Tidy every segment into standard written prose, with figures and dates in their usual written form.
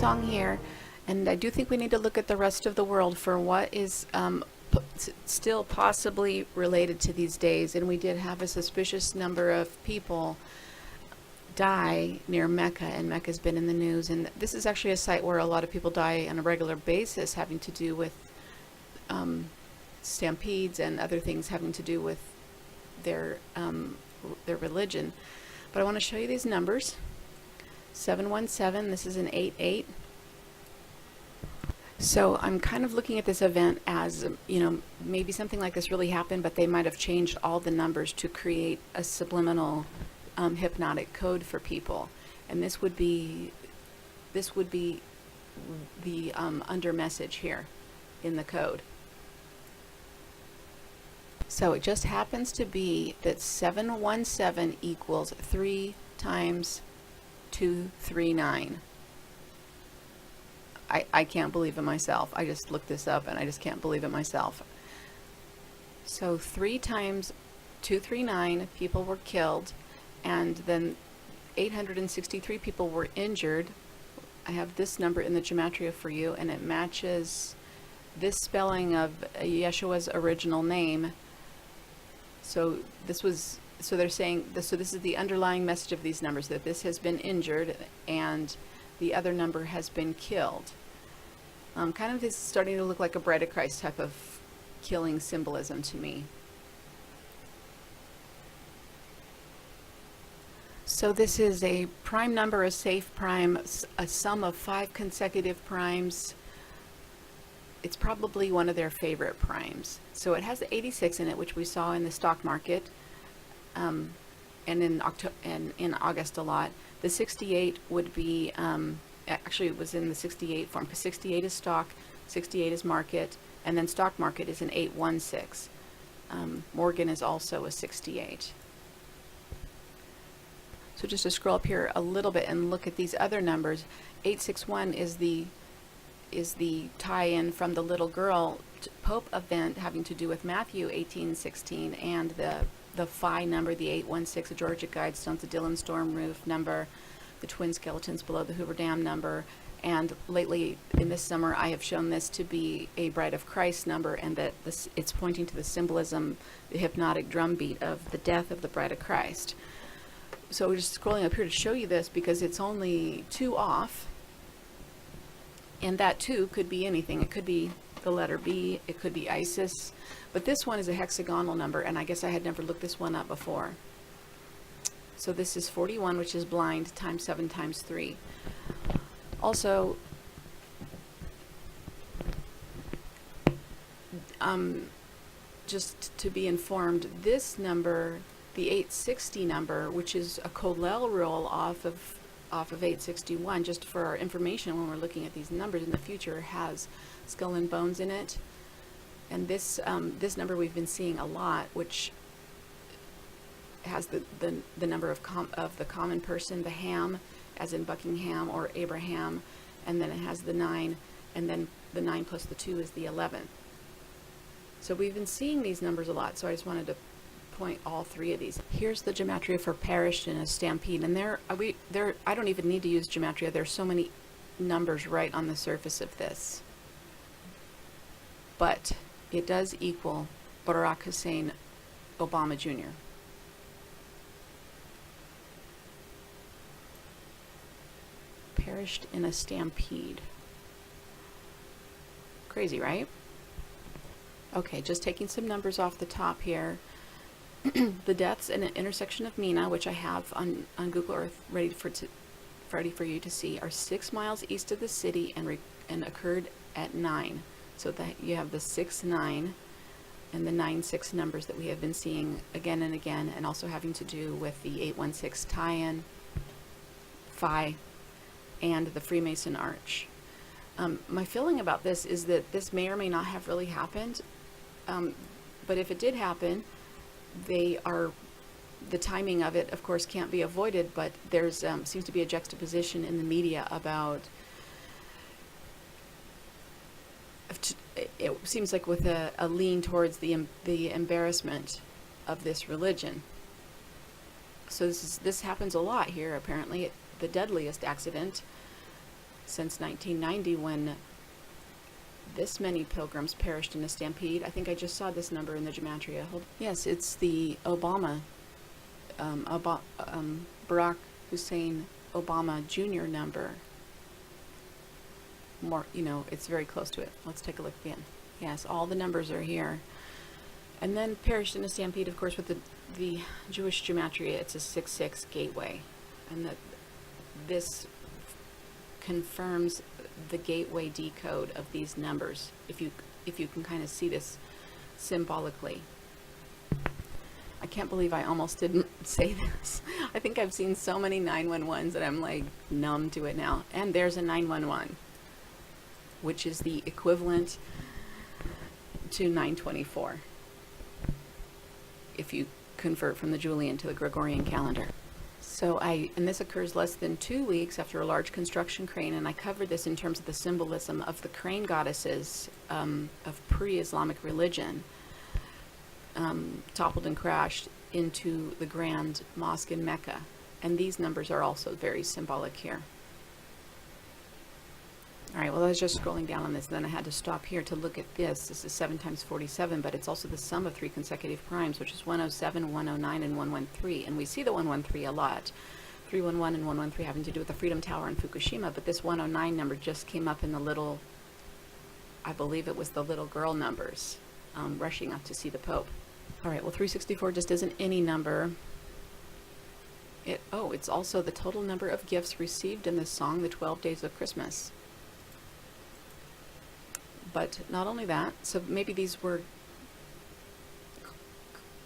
song here, and I do think we need to look at the rest of the world for what is still possibly related to these days. And we did have a suspicious number of people die near Mecca, and Mecca's been in the news. And this is actually a site where a lot of people die on a regular basis, having to do with stampedes and other things having to do with their religion. But I want to show you these numbers. 717, this is an 88. So I'm kind of looking at this event as, you know, maybe something like this really happened, but they might have changed all the numbers to create a subliminal hypnotic code for people. And this would be the under message here in the code. So it just happens to be that 717 equals 3 times 239. I can't believe it myself. I just looked this up and I just can't believe it myself. So 3 times 239 people were killed, and then 863 people were injured. I have this number in the gematria for you, and it matches this spelling of Yeshua's original name. So they're saying this, so this is the underlying message of these numbers, that this has been injured and the other number has been killed. Kind of is starting to look like a Bride of Christ type of killing symbolism to me. So this is a prime number, a safe prime, a sum of 5 consecutive primes. It's probably one of their favorite primes. So it has the 86 in it, which we saw in the stock market, and in August a lot. The 68 would be, actually it was in the 68 form, because 68 is stock, 68 is market, and then stock market is an 816. Morgan is also a 68. So just to scroll up here a little bit and look at these other numbers, 861 is the tie-in from the little girl Pope event having to do with Matthew 18:16, and the Phi number, the 816, the Georgia Guidestones, the Dillon Storm Roof number, the twin skeletons below the Hoover Dam number. And lately in this summer I have shown this to be a Bride of Christ number, and that it's pointing to the symbolism, the hypnotic drumbeat of the death of the Bride of Christ. So we're just scrolling up here to show you this because it's only 2 off, and that 2 could be anything. It could be the letter B, it could be Isis, but this one is a hexagonal number, and I guess I had never looked this one up before. So this is 41, which is blind, times 7 times 3. Also, just to be informed, this number, the 860 number, which is a Colel roll off of 861, just for our information when we're looking at these numbers in the future, has skull and bones in it. And this number we've been seeing a lot, which has the number of the common person, the Ham, as in Buckingham or Abraham, and then it has the 9, and then the 9 plus the 2 is the 11. So we've been seeing these numbers a lot, so I just wanted to point all 3 of these. Here's the gematria for perished in a stampede, and I don't even need to use gematria. There's so many numbers right on the surface of this, but it does equal Barack Hussein Obama Jr. Perished in a stampede. Crazy, right? Okay, just taking some numbers off the top here. The deaths in an intersection of Mina, which I have on Google Earth ready for you to see, are 6 miles east of the city and occurred at 9. So that you have the 6-9 and the 9-6 numbers that we have been seeing again and again, and also having to do with the 816 tie-in, Phi, and the Freemason Arch. My feeling about this is that this may or may not have really happened, but if it did happen, the timing of it, of course, can't be avoided, but there's seems to be a juxtaposition in the media about, it seems like with a lean towards the embarrassment of this religion. So this happens a lot here, apparently. The deadliest accident since 1990, when this many pilgrims perished in a stampede. I think I just saw this number in the gematria. Yes, it's the Obama, Barack Hussein Obama Jr. number. More, it's very close to it. Let's take a look again. Yes, all the numbers are here. And then perished in a stampede, of course, with the Jewish gematria. It's a 6-6 gateway. And this confirms the gateway decode of these numbers, if you can kind of see this symbolically. I can't believe I almost didn't say this. I think I've seen so many 911s that I'm like numb to it now. And there's a 911, which is the equivalent to 924 if you convert from the Julian to the Gregorian calendar. So and this occurs less than 2 weeks after a large construction crane, and I covered this in terms of the symbolism of the crane goddesses of pre-Islamic religion, toppled and crashed into the grand mosque in Mecca. And these numbers are also very symbolic here. All right, well, I was just scrolling down on this, and then I had to stop here to look at this. This is 7 times 47, but it's also the sum of 3 consecutive primes, which is 107, 109, and 113. And we see the 113 a lot. 311 and 113 having to do with the Freedom Tower in Fukushima, but this 109 number just came up in the little, I believe it was the little girl numbers, rushing up to see the Pope. All right, well, 364 just isn't any number. It's also the total number of gifts received in this song, the 12 Days of Christmas. But not only that, so maybe these were,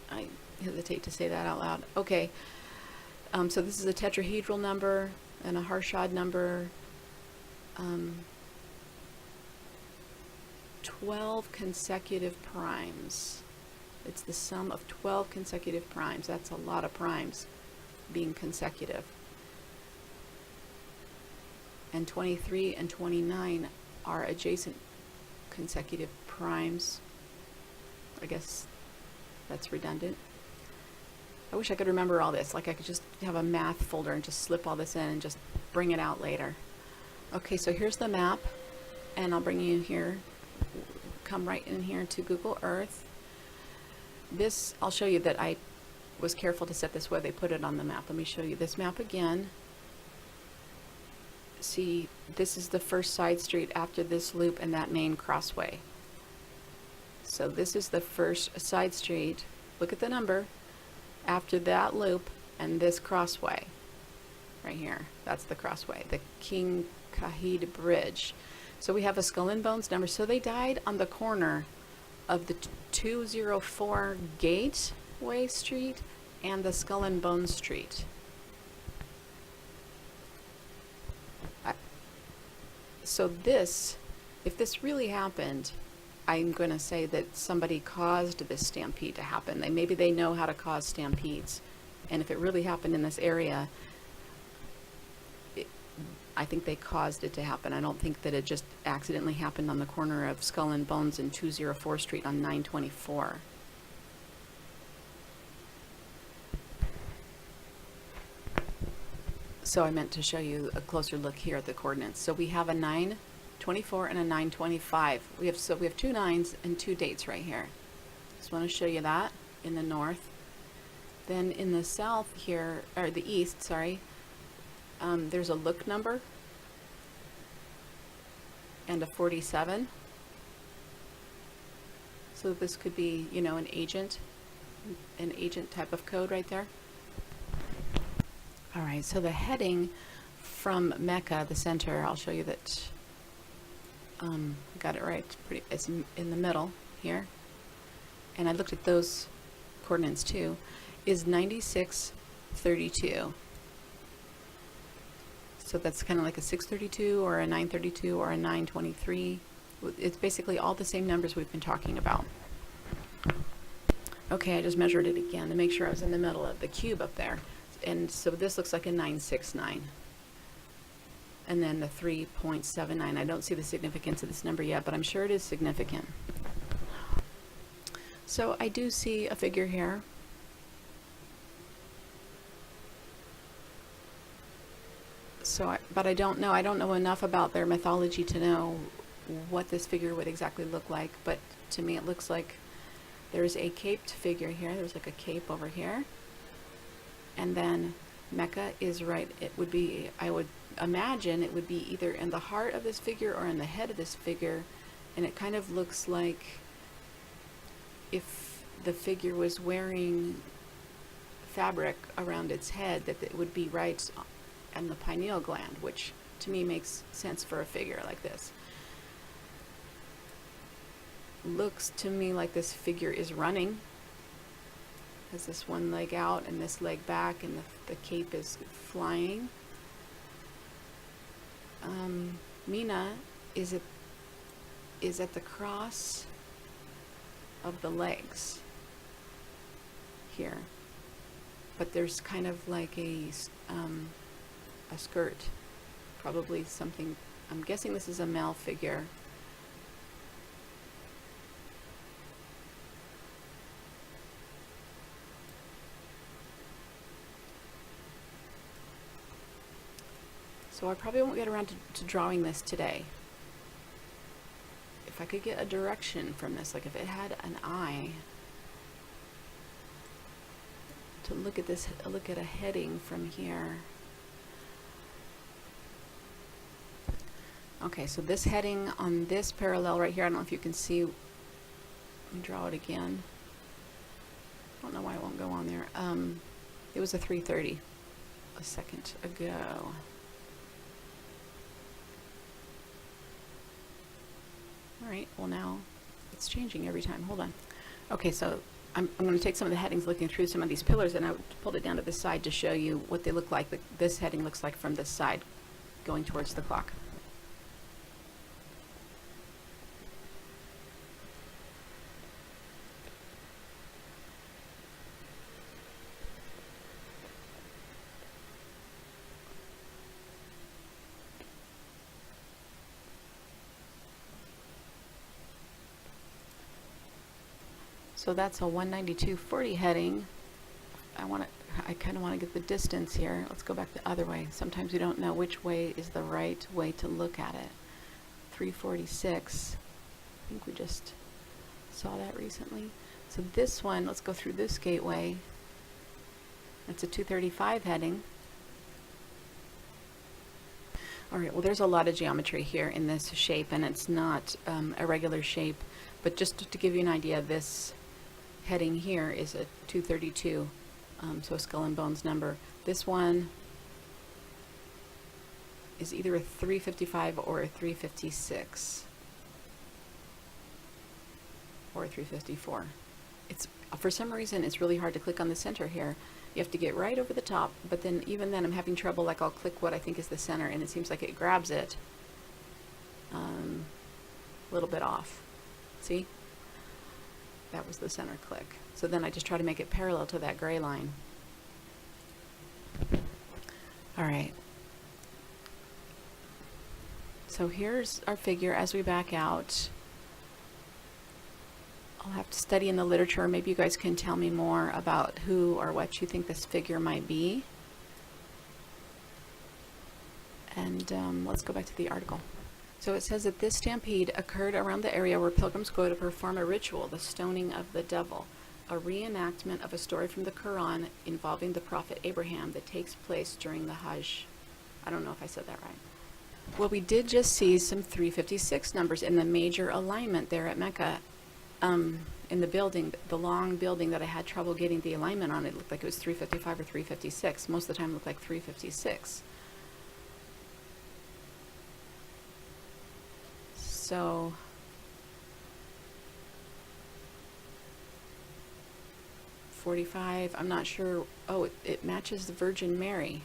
I hesitate to say that out loud. Okay, so this is a tetrahedral number and a harshad number. 12 consecutive primes. It's the sum of 12 consecutive primes. That's a lot of primes being consecutive. And 23 and 29 are adjacent consecutive primes. I guess that's redundant. I wish I could remember all this. Like I could just have a math folder and just slip all this in and just bring it out later. Okay, so here's the map, and I'll bring you here. Come right in here to Google Earth. This, I'll show you that I was careful to set this where they put it on the map. Let me show you this map again. See, this is the first side street after this loop and that main crossway. So this is the first side street. Look at the number after that loop and this crossway right here. That's the crossway, the King Kahid Bridge. So we have a Skull and Bones number. So they died on the corner of the 204 Gateway Street and the Skull and Bones Street. So this, if this really happened, I'm going to say that somebody caused this stampede to happen. Maybe they know how to cause stampedes. And if it really happened in this area, I think they caused it to happen. I don't think that it just accidentally happened on the corner of Skull and Bones and 204 Street on 924. So I meant to show you a closer look here at the coordinates. So we have a 924 and a 925. We have 2 9s and 2 dates right here. Just want to show you that in the north. Then in the south here, or the east, sorry, there's a look number and a 47. So this could be, an agent type of code right there. All right, so the heading from Mecca, the center, I'll show you that I got it right. It's in the middle here. And I looked at those coordinates too, is 9632. So that's kind of like a 632 or a 932 or a 923. It's basically all the same numbers we've been talking about. Okay, I just measured it again to make sure I was in the middle of the cube up there. And so this looks like a 969. And then the 3.79. I don't see the significance of this number yet, but I'm sure it is significant. So I do see a figure here. So But I don't know. I don't know enough about their mythology to know what this figure would exactly look like. But to me, it looks like there's a caped figure here. There's like a cape over here. And then Mecca is right. It would be, I would imagine it would be either in the heart of this figure or in the head of this figure. And it kind of looks like if the figure was wearing fabric around its head, that it would be right in the pineal gland, which to me makes sense for a figure like this. Looks to me like this figure is running. Has this one leg out and this leg back, and the cape is flying. Mina is at the cross of the legs here, but there's kind of like a skirt, probably something. I'm guessing this is a male figure. So I probably won't get around to drawing this today. If I could get a direction from this, like if it had an eye, to look at this, look at a heading from here. Okay, so this heading on this parallel right here, I don't know if you can see. Let me draw it again. I don't know why it won't go on there. It was a 3:30 a second ago. Alright, well now it's changing every time. Hold on. Okay, so I'm going to take some of the headings looking through some of these pillars, and I pulled it down to this side to show you what they look like. This heading looks like from this side going towards the clock. So that's a 192.40 heading. I kind of want to get the distance here. Let's go back the other way. Sometimes we don't know which way is the right way to look at it. 346. I think we just saw that recently. So this one, let's go through this gateway. That's a 235 heading. Alright, well there's a lot of geometry here in this shape, and it's not a regular shape, but just to give you an idea, this heading here is a 232, so a skull and bones number. This one is either a 355 or a 356 or a 354. It's, for some reason, it's really hard to click on the center here. You have to get right over the top, but then even then I'm having trouble. Like I'll click what I think is the center, and it seems like it grabs it a little bit off. See? That was the center click. So then I just try to make it parallel to that gray line. Alright. So here's our figure as we back out. I'll have to study in the literature. Maybe you guys can tell me more about who or what you think this figure might be. And let's go back to the article. So it says that this stampede occurred around the area where pilgrims go to perform a ritual, the stoning of the devil, a reenactment of a story from the Quran involving the prophet Abraham that takes place during the Hajj. I don't know if I said that right. Well, we did just see some 356 numbers in the major alignment there at Mecca. In the building, the long building that I had trouble getting the alignment on, it looked like it was 355 or 356. Most of the time it looked like 356. So $45, I'm not sure. Oh, it matches the Virgin Mary.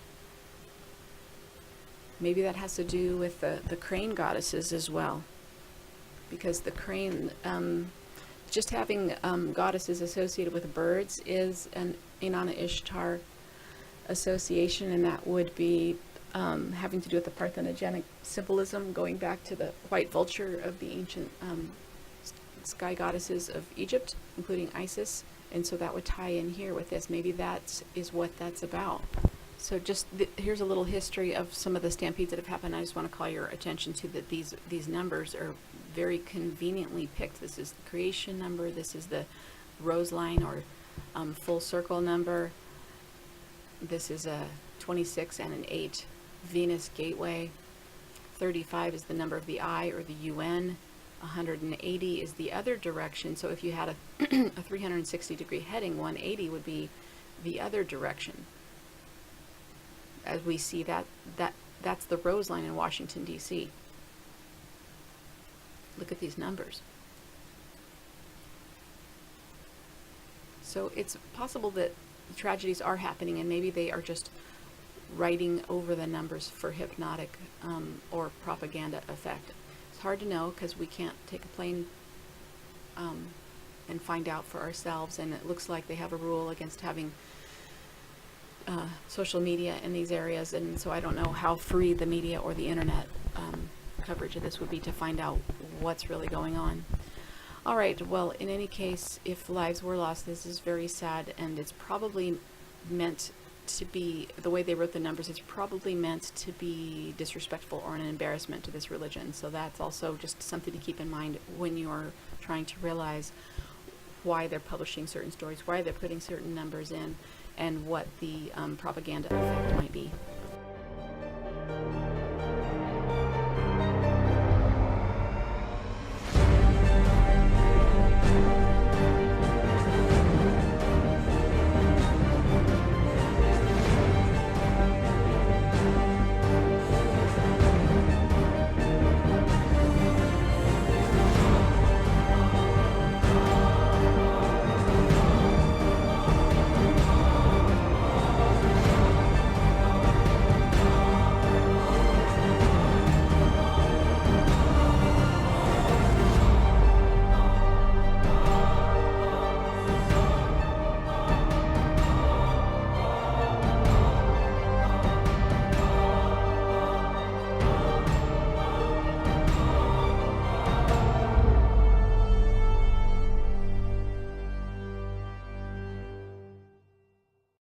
Maybe that has to do with the crane goddesses as well, because the crane, just having goddesses associated with birds is an Inanna Ishtar association, and that would be having to do with the parthenogenic symbolism, going back to the white vulture of the ancient sky goddesses of Egypt, including Isis, and so that would tie in here with this. Maybe that is what that's about. So just here's a little history of some of the stampedes that have happened. I just want to call your attention to that these numbers are very conveniently picked. This is the creation number. This is the rose line or full circle number. This is a 26 and an 8 Venus gateway. 35 is the number of the I or the UN. 180 is the other direction. So if you had a, a 360 degree heading, 180 would be the other direction. As we see that's the rose line in Washington, D.C. Look at these numbers. So it's possible that tragedies are happening, and maybe they are just writing over the numbers for hypnotic or propaganda effect. It's hard to know because we can't take a plane and find out for ourselves, and it looks like they have a rule against having social media in these areas, and so I don't know how free the media or the internet coverage of this would be to find out what's really going on. All right, well, in any case, if lives were lost, this is very sad, and it's probably meant to be, the way they wrote the numbers, it's probably meant to be disrespectful or an embarrassment to this religion. So that's also just something to keep in mind when you're trying to realize why they're publishing certain stories, why they're putting certain numbers in, and what the propaganda effect might be.